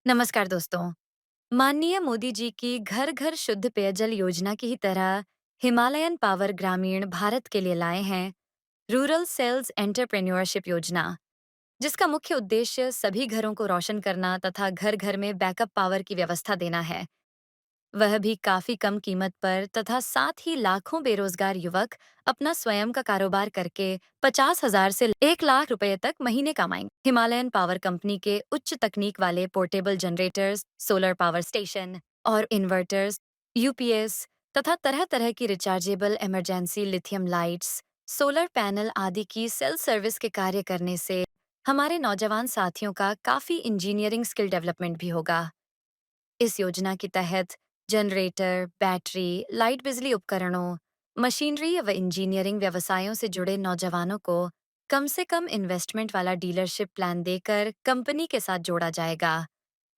नमस्कार दोस्तों। माननीय मोदी जी की घर घर शुद्ध पेयजल योजना की ही तरह हिमालयन पावर ग्रामीण भारत के लिए लाए हैं रूरल सेल्स एंटरप्रेन्योरशिप योजना, जिसका मुख्य उद्देश्य सभी घरों को रोशन करना तथा घर घर में बैकअप पावर की व्यवस्था देना है। वह भी काफी कम कीमत पर तथा साथ ही लाखों बेरोजगार युवक अपना स्वयं का कारोबार करके 50,000 से 1 लाख रुपए तक महीने कमाएंगे। हिमालयन पावर कंपनी के उच्च तकनीक वाले portable generators, solar power station और इन्वर्टर्स, यूपीएस तथा तरह तरह की rechargeable emergency lithium lights, solar panel आदि की सेल्फ सर्विस के कार्य करने से हमारे नौजवान साथियों का काफी इंजीनियरिंग स्किल डेवलपमेंट भी होगा। इस योजना के तहत जनरेटर, बैटरी, लाइट बिजली उपकरणों, मशीनरी व इंजीनियरिंग व्यवसायों से जुड़े नौजवानों को कम से कम इन्वेस्टमेंट वाला डीलरशिप प्लान देकर कंपनी के साथ जोड़ा जाएगा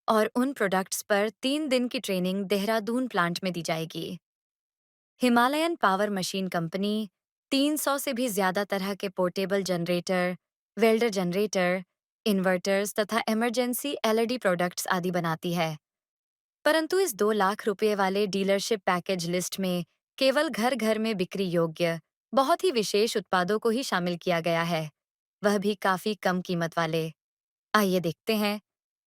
और उन प्रोडक्ट्स पर 3 दिन की ट्रेनिंग देहरादून प्लांट में दी जाएगी। हिमालयन पावर मशीन कंपनी 300 से भी ज्यादा तरह के portable generator, welder generator, inverters तथा इमरजेंसी एलईडी प्रोडक्ट्स आदि बनाती है। परंतु इस 2 लाख रुपए वाले डीलरशिप पैकेज लिस्ट में केवल घर घर में बिक्री योग्य बहुत ही विशेष उत्पादों को ही शामिल किया गया है, वह भी काफी कम कीमत वाले। आइए देखते हैं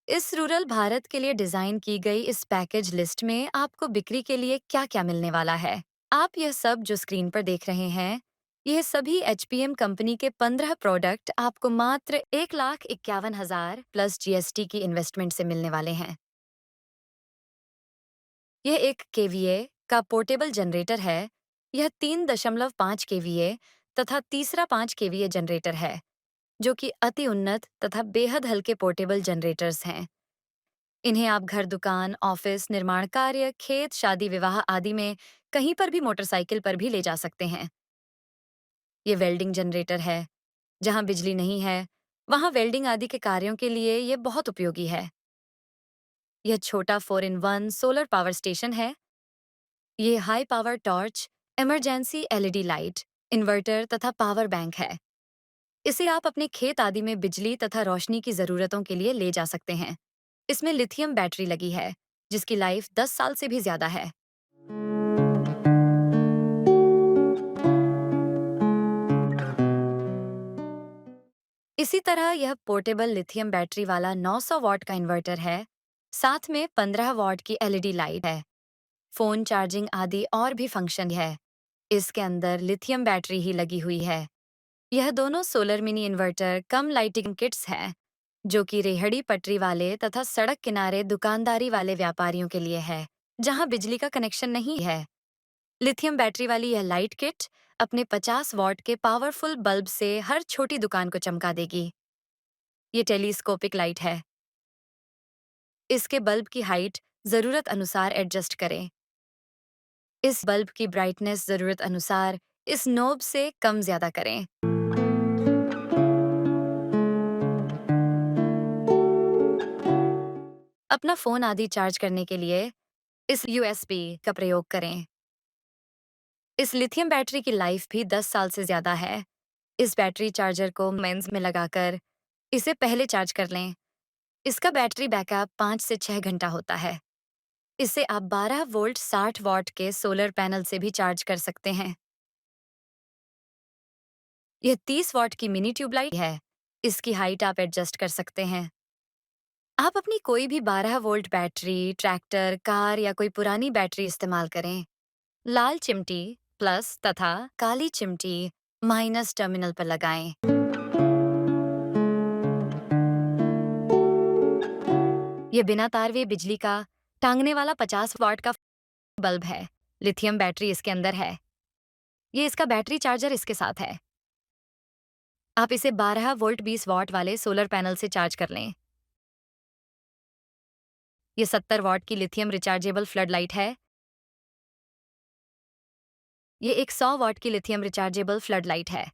इस रूरल भारत के लिए डिजाइन की गई इस पैकेज लिस्ट में आपको बिक्री के लिए क्या क्या मिलने वाला है। आप यह सब जो स्क्रीन पर देख रहे हैं, यह सभी एचपीएम कंपनी के 15 प्रोडक्ट आपको मात्र 1,51,000 प्लस जीएसटी की इन्वेस्टमेंट से मिलने वाले हैं। यह एक केवीए का पोर्टेबल जनरेटर है। यह 3.5 केवीए तथा तीसरा 5 केवीए जनरेटर है, जो कि अति उन्नत तथा बेहद हल्के पोर्टेबल जनरेटर्स हैं। इन्हें आप घर, दुकान, ऑफिस, निर्माण कार्य, खेत, शादी विवाह आदि में कहीं पर भी मोटरसाइकिल पर भी ले जा सकते हैं। ये वेल्डिंग जनरेटर है। जहां बिजली नहीं है, वहां वेल्डिंग आदि के कार्यों के लिए ये बहुत उपयोगी है। यह छोटा 4 in 1 सोलर पावर स्टेशन है। ये high power torch, emergency LED light, inverter तथा पावर बैंक है। इसे आप अपने खेत आदि में बिजली तथा रोशनी की जरूरतों के लिए ले जा सकते हैं। इसमें लिथियम बैटरी लगी है, जिसकी लाइफ 10 साल से भी ज्यादा है। इसी तरह यह पोर्टेबल लिथियम बैटरी वाला 900 वॉट का इन्वर्टर है। साथ में 15 वॉट की एलईडी लाइट है। फोन चार्जिंग आदि और भी फंक्शन है। इसके अंदर लिथियम बैटरी ही लगी हुई है। यह दोनों सोलर मिनी इन्वर्टर कम लाइटिंग किट्स हैं, जो कि रेहड़ी पटरी वाले तथा सड़क किनारे दुकानदारी वाले व्यापारियों के लिए है, जहां बिजली का कनेक्शन नहीं है। लिथियम बैटरी वाली यह लाइट किट अपने 50 वॉट के पावरफुल बल्ब से हर छोटी दुकान को चमका देगी। ये टेलीस्कोपिक लाइट है। इसके बल्ब की हाइट जरूरत अनुसार एडजस्ट करें। इस बल्ब की ब्राइटनेस जरूरत अनुसार इस नोब से कम ज्यादा करें। अपना फोन आदि चार्ज करने के लिए इस यूएसबी का प्रयोग करें। इस लिथियम बैटरी की लाइफ भी 10 साल से ज्यादा है। इस बैटरी चार्जर को मेंस में लगाकर इसे पहले चार्ज कर लें। इसका बैटरी बैकअप 5 से 6 घंटा होता है। इसे आप 12 वोल्ट 60 वॉट के सोलर पैनल से भी चार्ज कर सकते हैं। यह 30 वॉट की मिनी ट्यूबलाइट है। इसकी हाइट आप एडजस्ट कर सकते हैं। आप अपनी कोई भी 12 वोल्ट बैटरी, ट्रैक्टर, कार या कोई पुरानी बैटरी इस्तेमाल करें। लाल चिमटी प्लस तथा काली चिमटी माइनस टर्मिनल पर लगाएं। यह बिना तारवे बिजली का टांगने वाला 50 वाट का बल्ब है। लिथियम बैटरी इसके अंदर है। ये इसका बैटरी चार्जर इसके साथ है। आप इसे 12 वोल्ट 20 वॉट वाले सोलर पैनल से चार्ज कर लें। ये 70 वॉट की लिथियम रिचार्जेबल फ्लड लाइट है। ये एक 100 वॉट की लिथियम रिचार्जेबल फ्लड लाइट है।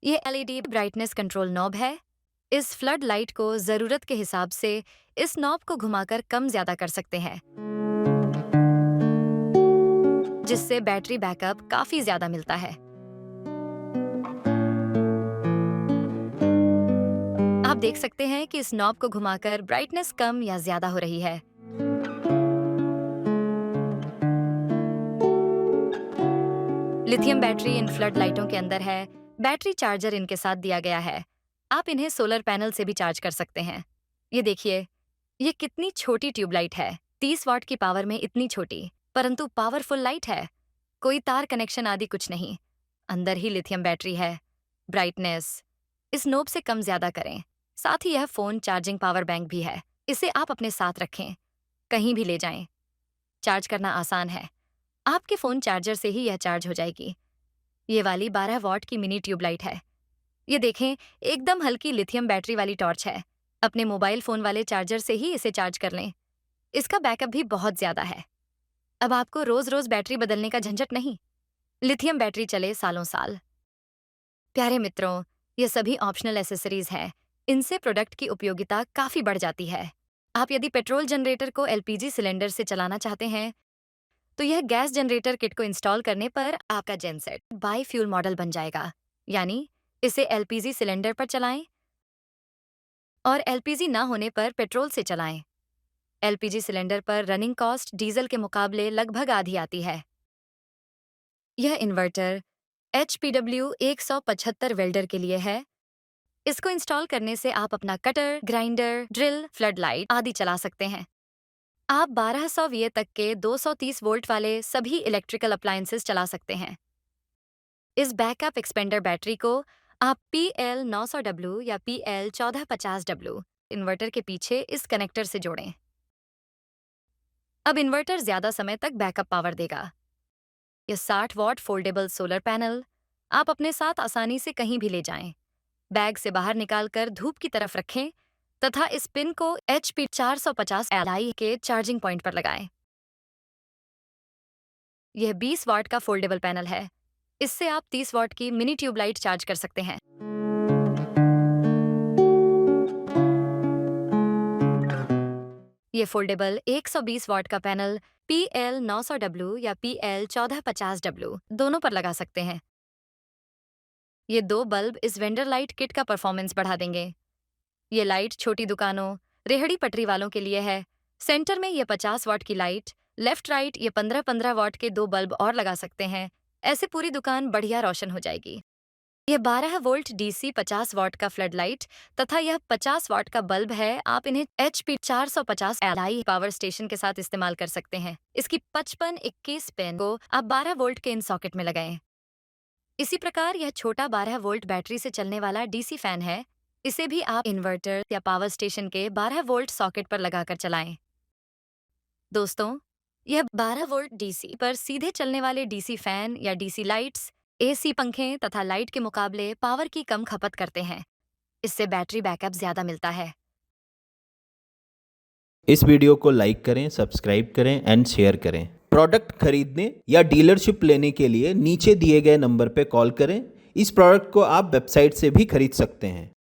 ये एलईडी ब्राइटनेस कंट्रोल नॉब है। इस फ्लड लाइट को जरूरत के हिसाब से इस नॉब को घुमाकर कम ज्यादा कर सकते हैं, जिससे बैटरी बैकअप काफी ज्यादा मिलता है। आप देख सकते हैं कि इस नॉब को घुमाकर ब्राइटनेस कम या ज्यादा हो रही है। लिथियम बैटरी इन फ्लड लाइटों के अंदर है। बैटरी चार्जर इनके साथ दिया गया है। आप इन्हें सोलर पैनल से भी चार्ज कर सकते हैं। ये देखिए, ये कितनी छोटी ट्यूबलाइट है। 30 वाट की पावर में इतनी छोटी, परंतु पावरफुल लाइट है। कोई तार कनेक्शन आदि कुछ नहीं, अंदर ही लिथियम बैटरी है। ब्राइटनेस इस नोब से कम ज्यादा करें। साथ ही यह फोन चार्जिंग पावर बैंक भी है। इसे आप अपने साथ रखें, कहीं भी ले जाएं। चार्ज करना आसान है। आपके फोन चार्जर से ही यह चार्ज हो जाएगी। ये वाली 12 वॉट की मिनी ट्यूबलाइट है। ये देखें, एकदम हल्की लिथियम बैटरी वाली टॉर्च है। अपने मोबाइल फोन वाले चार्जर से ही इसे चार्ज कर लें। इसका बैकअप भी बहुत ज्यादा है। अब आपको रोज रोज बैटरी बदलने का झंझट नहीं। लिथियम बैटरी चले सालों साल। प्यारे मित्रों, ये सभी ऑप्शनल एसेसरीज है। इनसे प्रोडक्ट की उपयोगिता काफी बढ़ जाती है। आप यदि पेट्रोल जनरेटर को एलपीजी सिलेंडर से चलाना चाहते हैं, तो यह गैस जनरेटर किट को इंस्टॉल करने पर आपका जेनसेट बाई फ्यूल मॉडल बन जाएगा। यानी इसे एलपीजी सिलेंडर पर चलाएं और एलपीजी ना होने पर पेट्रोल से चलाएं। एलपीजी सिलेंडर पर रनिंग कॉस्ट डीजल के मुकाबले लगभग आधी आती है। यह इन्वर्टर HPW 175 वेल्डर के लिए है। इसको इंस्टॉल करने से आप अपना cutter, grinder, drill, flood light आदि चला सकते हैं। आप 1200 VA तक के 230 वोल्ट वाले सभी इलेक्ट्रिकल अप्लायंसेस चला सकते हैं। इस बैकअप एक्सपेंडर बैटरी को आप PL 900W या PL 1450W इन्वर्टर के पीछे इस कनेक्टर से जोड़ें। अब इन्वर्टर ज्यादा समय तक बैकअप पावर देगा। यह 60 वॉट फोल्डेबल सोलर पैनल आप अपने साथ आसानी से कहीं भी ले जाएं। बैग से बाहर निकालकर धूप की तरफ रखें तथा इस पिन को HP 450 Li के चार्जिंग पॉइंट पर लगाएं। यह 20 वाट का फोल्डेबल पैनल है। इससे आप 30 वाट की मिनी ट्यूबलाइट चार्ज कर सकते हैं। यह फोल्डेबल 120 वाट का पैनल PL 900W या PL 1450W दोनों पर लगा सकते हैं। ये 2 बल्ब इस वेंडर लाइट किट का परफॉर्मेंस बढ़ा देंगे। ये लाइट छोटी दुकानों, रेहड़ी पटरी वालों के लिए है। सेंटर में ये 50 वाट की लाइट, लेफ्ट राइट ये 15-15 वाट के 2 बल्ब और लगा सकते हैं। ऐसे पूरी दुकान बढ़िया रोशन हो जाएगी। यह 12 वोल्ट DC 50 वाट का फ्लड लाइट तथा यह 50 वाट का बल्ब है। आप इन्हें HP 450 Li पावर स्टेशन के साथ इस्तेमाल कर सकते हैं। इसकी 55-21 पिन को आप 12 वोल्ट के इन सॉकेट में लगाएं। इसी प्रकार यह छोटा 12 वोल्ट बैटरी से चलने वाला DC फैन है। इसे भी आप इन्वर्टर या पावर स्टेशन के 12 वोल्ट सॉकेट पर लगाकर चलाएं। दोस्तों, यह 12 वोल्ट DC पर सीधे चलने वाले DC फैन या DC लाइट्स, AC पंखे तथा लाइट के मुकाबले पावर की कम खपत करते हैं। इससे बैटरी बैकअप ज्यादा मिलता है। इस वीडियो को लाइक करें, सब्सक्राइब करें एंड शेयर करें। प्रोडक्ट खरीदने या डीलरशिप लेने के लिए नीचे दिए गए नंबर पर कॉल करें। इस प्रोडक्ट को आप वेबसाइट से भी खरीद सकते हैं।